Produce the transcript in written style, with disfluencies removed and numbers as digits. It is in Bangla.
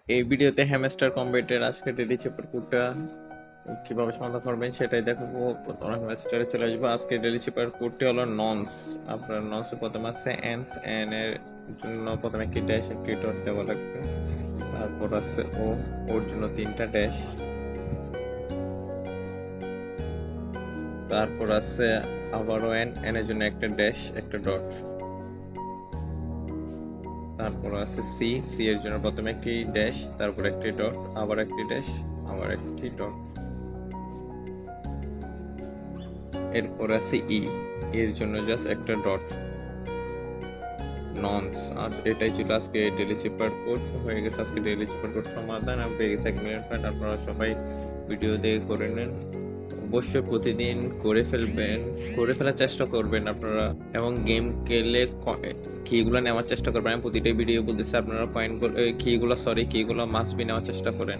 এই ভিডিওতে হ্যামস্টার কম্বেটের আজকে ডেলি চেপার কোডটা কিভাবে সমাধান করবেন সেটাই দেখাবো। প্রথমে হ্যামস্টারে চলে আসবো। আজকে ডেলি চেপার কোডটি হলো ননস। আপনার ননসে প্রথমে আছে এনস, এন এর জন্য প্রথমে একটি ড্যাশ একটি ডট দেওয়া লাগবে। তারপর আছে ও, ওর জন্য তিনটা ড্যাশ। তারপর আছে আবারও এন, এন এর জন্য একটা ড্যাশ একটা ডট। তারপর আছে সি, সি এর জন্য প্রথমে একটি ড্যাশ তারপর একটি ডট আবার একটি ড্যাশ আবার একটি ডট। এরপর আছে ই, এর জন্য জাস্ট একটা ডট। ননস। আজ এটাই ছিল আজকে ডেলি চেপার কোড। হয়ে গেছে আজকে ডেলি চেপার কোড সমাধান। আর পেয়ে গেছে 1 মিনিট পয়েন্ট। আপনারা সবাই ভিডিও দেখে করে নেন। অবশ্যই প্রতিদিন করে ফেলবেন, করে ফেলার চেষ্টা করবেন আপনারা। এবং গেম খেলে কিগুলো নেওয়ার চেষ্টা করবেন। আমি প্রতিটা ভিডিও বলতেছি আপনারা কয়েন কিগুলো মাস্ট বি নেওয়ার চেষ্টা করেন।